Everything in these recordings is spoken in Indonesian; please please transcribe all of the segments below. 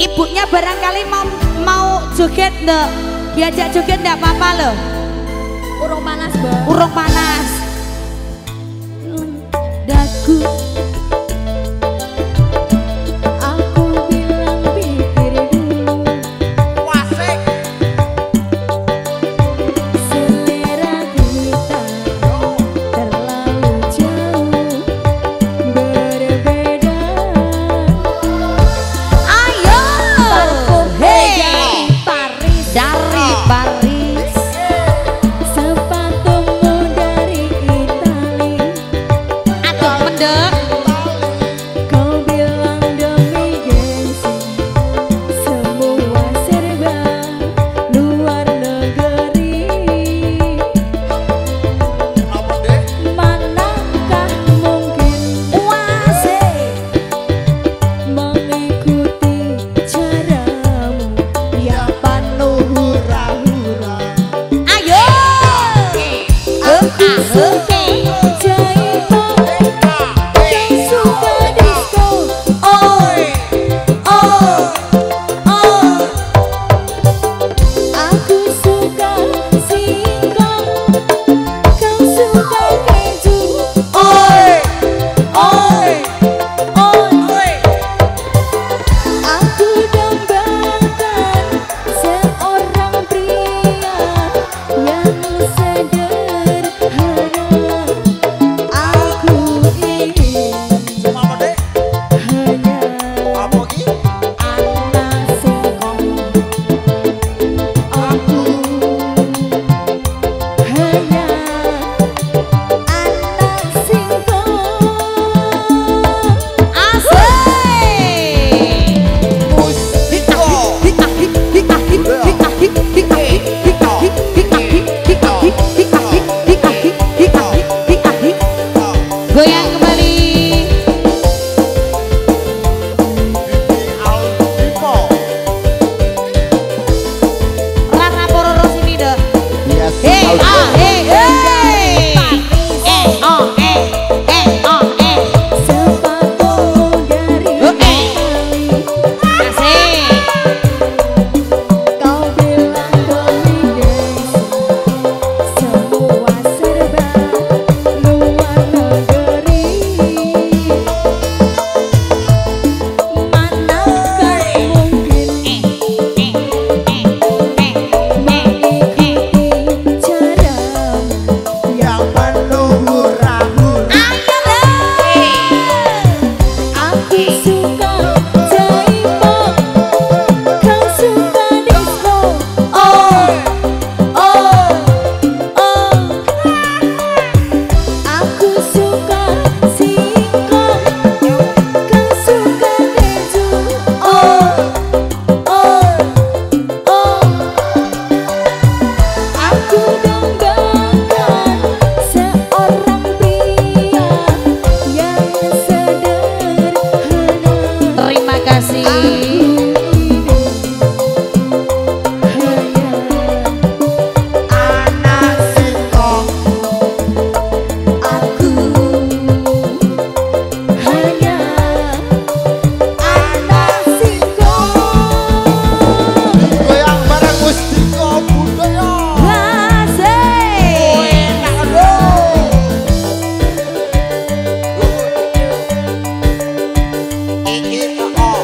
Ibunya barangkali mau joget ndak? Diajak joget ndak apa-apa loh. Urung panas, Mbak. Urung panas. Daku Aku bilang pikir dulu. Wasik. Selera kita terlalu jauh berbeda. ayo Hey, dari Paris sepatumu dari Itali. atau mendek Kau bilang demi gengsi semua serba luar negeri. Apa deh? Manakah mungkin mengikuti caramu yang penuh hura-hura. ayo Aku suka jaipan, kau suka disco. Oi. Aku suka singkong, kau suka keju. Oi. Oi. Aku dambakan seorang pria yang sederhana. Aku ingin Cuma apa deh? hanya Apa ki? anak singkong. Aku hanya anak singkong. goyang kembali Aldimo. Rara Pororo sini deh Yes. hey Aldimo. ah hey hey oh Sepatumu dari Itali. asik Kau bilang demi gengsi semua serba luar negeri. Manakah mungkin mengikuti caramu Yang penuh hura-hura. Aku suka jaipan, kau suka disco. Aku suka singkong, kau suka keju. Aku dambakan seorang pria yang sederhana. terima kasih Anak singkong. Hanya anak singkong. Goyang bareng Gustiko budaya. asik Enak aduh. Oh.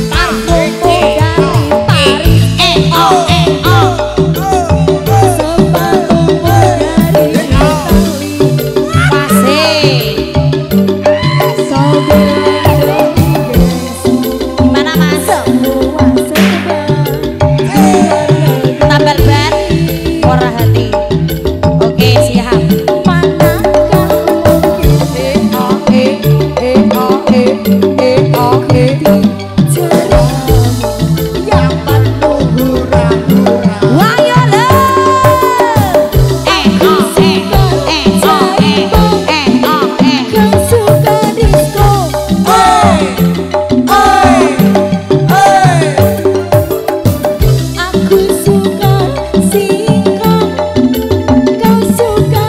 Parfummu dari Paris, sepatumu dari Itali. asik Kau bilang demi gengsi gimana mas semua serba luar negeri. tambal ban ora hati oke siap Manakah mungkin caramu yang penuh hura-hura. wayo lo Kau suka disco. Aku suka singkong, kau suka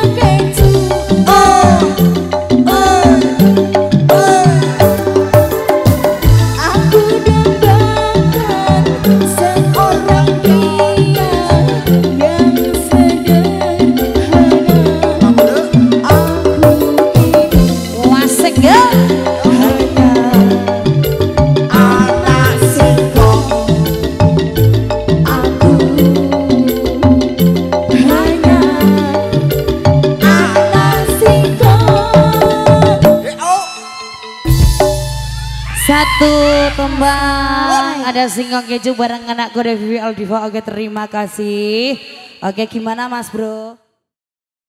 Satu tembang ada singkong keju bareng anakku Devi Aldiva. Oke terima kasih. Oke gimana Mas Bro?